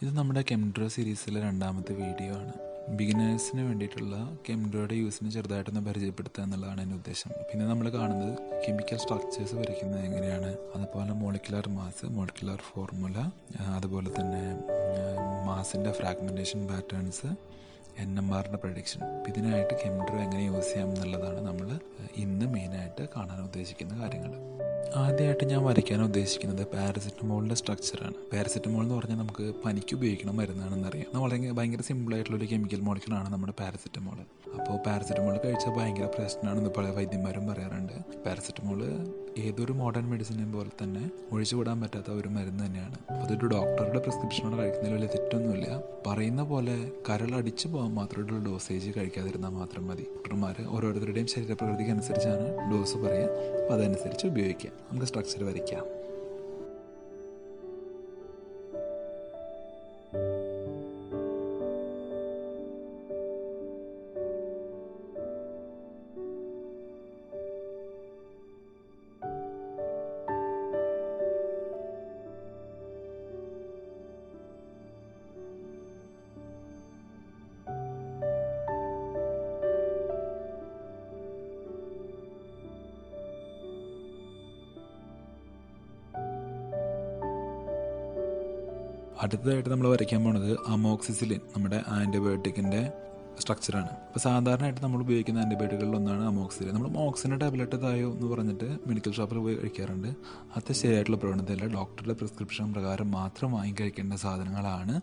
ഇത് നമ്മുടെ Chemdraw സീരീസിലെ രണ്ടാമത്തെ വീഡിയോ ആണ്. ബിഗിനേഴ്സിന് വേണ്ടിയിട്ടുള്ള Chemdrawയുടെ യൂസിനെ ചെറുതായിട്ടൊന്ന് പരിചയപ്പെടുത്തുക എന്നുള്ളതാണ് എൻ്റെ ഉദ്ദേശം. പിന്നെ നമ്മൾ കാണുന്നത് കെമിക്കൽ സ്ട്രക്ചേഴ്സ് വരയ്ക്കുന്നത് എങ്ങനെയാണ്, അതുപോലെ മോളിക്കുലർ മാസ്, മോളിക്കുലർ ഫോർമുല, അതുപോലെ തന്നെ മാസിൻ്റെ ഫ്രാഗ്മെൻറ്റേഷൻ പാറ്റേൺസ്, NMRൻ്റെ പ്രഡിക്ഷൻ. ഇതിനായിട്ട് Chemdraw എങ്ങനെ യൂസ് ചെയ്യാം എന്നുള്ളതാണ് നമ്മൾ ഇന്ന് മെയിനായിട്ട് കാണാൻ ഉദ്ദേശിക്കുന്ന കാര്യങ്ങൾ. ആദ്യമായിട്ട് ഞാൻ വരയ്ക്കാൻ ഉദ്ദേശിക്കുന്നത് പാരസിറ്റമോളിൻ്റെ സ്ട്രക്ചറാണ്. പാരസിറ്റമോൾ എന്ന് പറഞ്ഞാൽ നമുക്ക് പനിക്ക് ഉപയോഗിക്കുന്ന മരുന്നാണെന്നറിയാം. വളരെ ഭയങ്കര സിമ്പിളായിട്ടുള്ളൊരു കെമിക്കൽ മോളിക്യൂളാണ് നമ്മുടെ പാരസിറ്റമോൾ. അപ്പോൾ പാരസിറ്റമോൾ കഴിച്ചാൽ ഭയങ്കര പ്രശ്നമാണെന്ന് പല വൈദ്യന്മാരും പറയാറുണ്ട്. പാരസിറ്റമോൾ ഏതൊരു മോഡേൺ മെഡിസിനെയും പോലെ തന്നെ ഒഴിച്ചുവിടാൻ പറ്റാത്ത ഒരു മരുന്ന് തന്നെയാണ്. അതൊരു ഡോക്ടറുടെ പ്രിസ്ക്രിപ്ഷനോട് കഴിക്കുന്നതിൽ വലിയ തെറ്റൊന്നുമില്ല. പറയുന്ന പോലെ കരളടിച്ചു പോകാൻ മാത്രമായിട്ടുള്ള ഡോസേജ് കഴിക്കാതിരുന്നാൽ മാത്രം മതി. ഡോക്ടർമാർ ഓരോരുത്തരുടെയും ശരീരപ്രകൃതിക്ക് അനുസരിച്ചാണ് ഡോസ് പറയുക. അപ്പോൾ അതനുസരിച്ച് ഉപയോഗിക്കുക. നമുക്ക് സ്ട്രക്ചർ വരയ്ക്കാം. അടുത്തതായിട്ട് നമ്മൾ വരയ്ക്കാൻ പോണത് അമോക്സിസിലിൻ, നമ്മുടെ ആൻറ്റിബയോട്ടിക്കിൻ്റെ സ്ട്രക്ചറാണ്. അപ്പോൾ സാധാരണയായിട്ട് നമ്മൾ ഉപയോഗിക്കുന്ന ആൻറ്റിബയോട്ടിക്കുകളിൽ ഒന്നാണ് അമോക്സിലിൻ. നമ്മൾ മോക്സിൻ്റെ ടാബ്ലറ്റ് തായോ എന്ന് പറഞ്ഞിട്ട് മെഡിക്കൽ ഷോപ്പിൽ പോയി കഴിക്കാറുണ്ട്. അത് ശരിയായിട്ടുള്ള പ്രവണതയല്ല. ഡോക്ടറുടെ പ്രിസ്ക്രിപ്ഷൻ പ്രകാരം മാത്രം വാങ്ങി കഴിക്കേണ്ട സാധനങ്ങളാണ്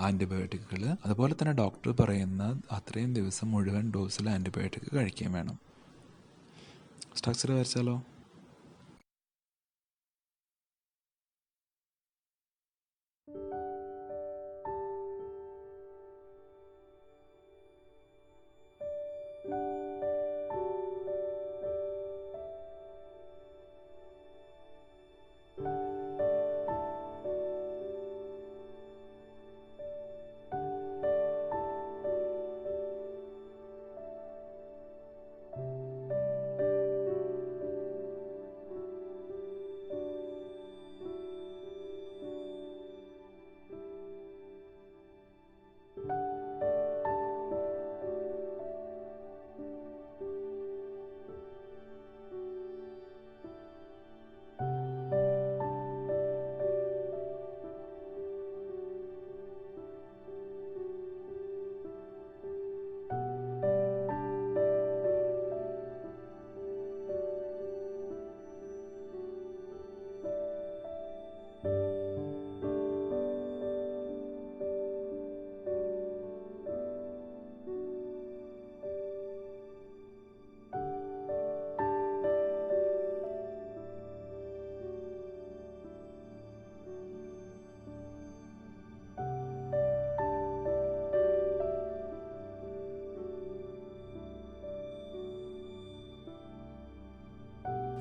ആൻറ്റിബയോട്ടിക്കുകൾ. അതുപോലെ തന്നെ ഡോക്ടർ പറയുന്ന അത്രയും ദിവസം മുഴുവൻ ഡോസിൽ ആൻറ്റിബയോട്ടിക് കഴിക്കുകയും വേണം. സ്ട്രക്ചർ വരച്ചാലോ?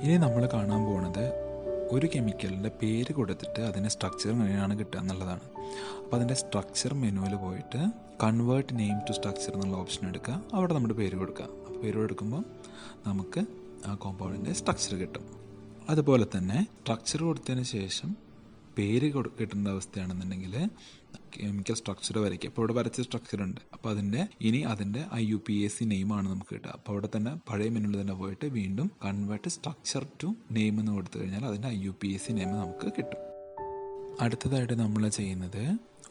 ഇനി നമ്മൾ കാണാൻ പോകുന്നത് ഒരു കെമിക്കലിൻ്റെ പേര് കൊടുത്തിട്ട് അതിന് സ്ട്രക്ചർ എങ്ങനെയാണ് കിട്ടുക എന്നുള്ളതാണ്. അപ്പോൾ അതിൻ്റെ സ്ട്രക്ചർ മെനുവിൽ പോയിട്ട് കൺവേർട്ട് നെയിം ടു സ്ട്രക്ചർ എന്നുള്ള ഓപ്ഷൻ എടുക്കുക. അവിടെ നമ്മുടെ പേര് കൊടുക്കുക. അപ്പോൾ പേര് കൊടുക്കുമ്പോൾ നമുക്ക് ആ കോമ്പൗണ്ടിൻ്റെ സ്ട്രക്ചർ കിട്ടും. അതുപോലെ തന്നെ സ്ട്രക്ചർ കൊടുത്തതിന് ശേഷം പേര് കിട്ടേണ്ട അവസ്ഥയാണെന്നുണ്ടെങ്കിൽ കെമിക്കൽ സ്ട്രക്ചർ വരയ്ക്കുക. അപ്പോൾ ഇവിടെ വരച്ച സ്ട്രക്ചർ ഉണ്ട്. അപ്പോൾ അതിൻ്റെ IUPAC നെയിമാണ് നമുക്ക് കിട്ടുക. അപ്പോൾ അവിടെ തന്നെ പഴയ മെനുവിൽ തന്നെ പോയിട്ട് വീണ്ടും കൺവേർട്ട് സ്ട്രക്ചർ ടു നെയിം എന്ന് കൊടുത്തു കഴിഞ്ഞാൽ അതിൻ്റെ IUPAC നെയിം നമുക്ക് കിട്ടും. അടുത്തതായിട്ട് നമ്മൾ ചെയ്യുന്നത്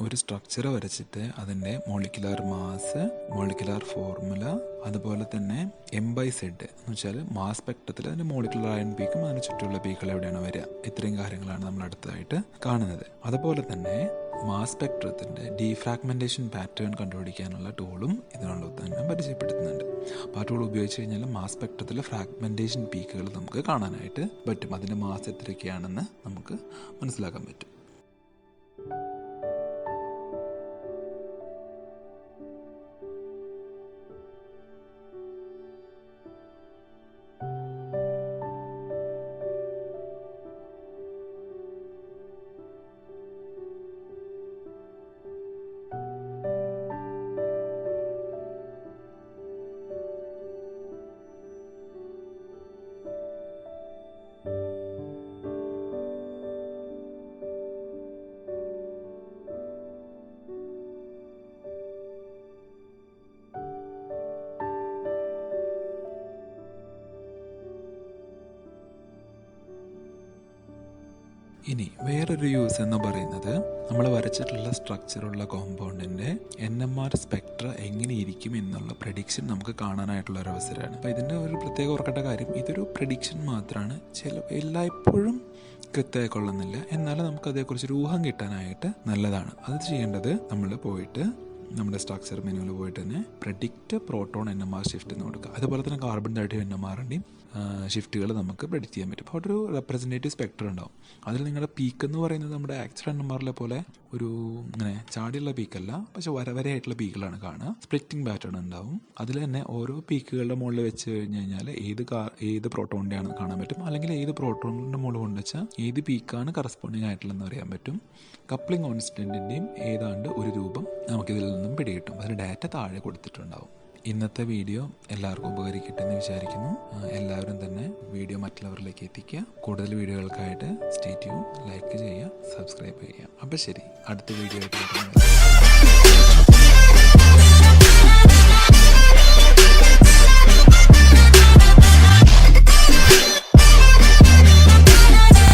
ഒരു സ്ട്രക്ചർ വരച്ചിട്ട് അതിൻ്റെ മോളിക്കുലർ മാസ്, മോളിക്കുലർ ഫോർമുല, അതുപോലെ തന്നെ M/Z എന്ന് വെച്ചാൽ മാസ് സ്പെക്ട്രത്തിൽ അതിൻ്റെ മോളിക്കുലർ അയൺ പീക്കും അതിന് ചുറ്റുമുള്ള പീക്കുകൾ എവിടെയാണ് വരിക, ഇത്രയും കാര്യങ്ങളാണ് നമ്മൾ അടുത്തതായിട്ട് കാണുന്നത്. അതുപോലെ തന്നെ മാസ് സ്പെക്ട്രത്തിൻ്റെ ഡീഫ്രാഗ്മെൻറ്റേഷൻ പാറ്റേൺ കണ്ടുപിടിക്കാനുള്ള ടൂളും ഇതിനോടൊപ്പം തന്നെ പരിചയപ്പെടുത്തുന്നുണ്ട്. അപ്പോൾ ആ ടൂൾ ഉപയോഗിച്ച് കഴിഞ്ഞാൽ മാസ് സ്പെക്ട്രത്തിലെ ഫ്രാഗ്മെൻറ്റേഷൻ പീക്കുകൾ നമുക്ക് കാണാനായിട്ട് പറ്റും. അതിൻ്റെ മാസ് എത്രയൊക്കെയാണെന്ന് നമുക്ക് മനസ്സിലാക്കാൻ പറ്റും. ഇനി വേറൊരു യൂസ് എന്ന് പറയുന്നത് നമ്മൾ വരച്ചിട്ടുള്ള സ്ട്രക്ചറുള്ള കോമ്പൗണ്ടിൻ്റെ NMR സ്പെക്ട്ര എങ്ങനെ ഇരിക്കും എന്നുള്ള പ്രഡിക്ഷൻ നമുക്ക് കാണാനായിട്ടുള്ള ഒരു അവസരമാണ്. അപ്പോൾ ഇതിൻ്റെ ഒരു പ്രത്യേക ഓർക്കേണ്ട കാര്യം, ഇതൊരു പ്രഡിക്ഷൻ മാത്രമാണ്. എല്ലായ്പ്പോഴും കൃത്യമായി കൊള്ളുന്നില്ല, എന്നാലും നമുക്ക് അതേക്കുറിച്ചൊരു ഊഹം കിട്ടാനായിട്ട് നല്ലതാണ്. അത് ചെയ്യേണ്ടത് നമ്മൾ പോയിട്ട് നമ്മുടെ സ്ട്രക്ചർ മെനുവിൽ പോയിട്ട് തന്നെ പ്രെഡിക്റ്റ് പ്രോട്ടോൺ NMR ഷിഫ്റ്റ് എന്ന് കൊടുക്കുക. അതുപോലെ തന്നെ കാർബൺ 30 NMRൻ്റെയും ഷിഫ്റ്റുകൾ നമുക്ക് പ്രെഡിക്റ്റ് ചെയ്യാൻ പറ്റും. അപ്പോൾ അവിടെ ഒരു റെപ്രസെൻറ്റേറ്റീവ് സ്പെക്ട്രം ഉണ്ടാവും. അതിൽ നിങ്ങളുടെ പീക്ക് എന്ന് പറയുന്നത് നമ്മുടെ ആക്ച്വൽ NMRലെ പോലെ ഒരു ഇങ്ങനെ ചാടിയുള്ള പീക്കല്ല, പക്ഷെ വരവരയായിട്ടുള്ള പീക്കുകളാണ് കാണുക. സ്പ്ലിറ്റിംഗ് പാറ്റേൺ ഉണ്ടാവും. അതിൽ തന്നെ ഓരോ പീക്കുകളുടെ മുകളിൽ വെച്ച് കഴിഞ്ഞ് കഴിഞ്ഞാൽ ഏത് പ്രോട്ടോണിൻ്റെ ആണെന്ന് കാണാൻ പറ്റും, അല്ലെങ്കിൽ ഏത് പ്രോട്ടോണിൻ്റെ മുകളിൽ കൊണ്ടുവച്ചാൽ ഏത് പീക്കാണ് കറസ്പോണ്ടിങ് ആയിട്ടുള്ളതെന്ന് അറിയാൻ പറ്റും. കപ്ലിംഗ് കോൺസ്റ്റൻറ്റിൻ്റെയും ഏതാണ്ട് ഒരു രൂപം നമുക്കിതിൽ നിന്നും പിടികിട്ടും. അതിന് ഡാറ്റ താഴെ കൊടുത്തിട്ടുണ്ടാവും. ഇന്നത്തെ വീഡിയോ എല്ലാവർക്കും ഉപകരിക്കട്ടെ എന്ന് വിചാരിക്കുന്നു. എല്ലാവരും തന്നെ വീഡിയോ മറ്റുള്ളവരിലേക്ക് എത്തിക്കുക. കൂടുതൽ വീഡിയോകൾക്കായിട്ട് സ്റ്റേ ട്യൂൺ, ലൈക്ക് ചെയ്യുക, സബ്സ്ക്രൈബ് ചെയ്യുക. അപ്പോൾ ശരി, അടുത്ത വീഡിയോ ആയിട്ട്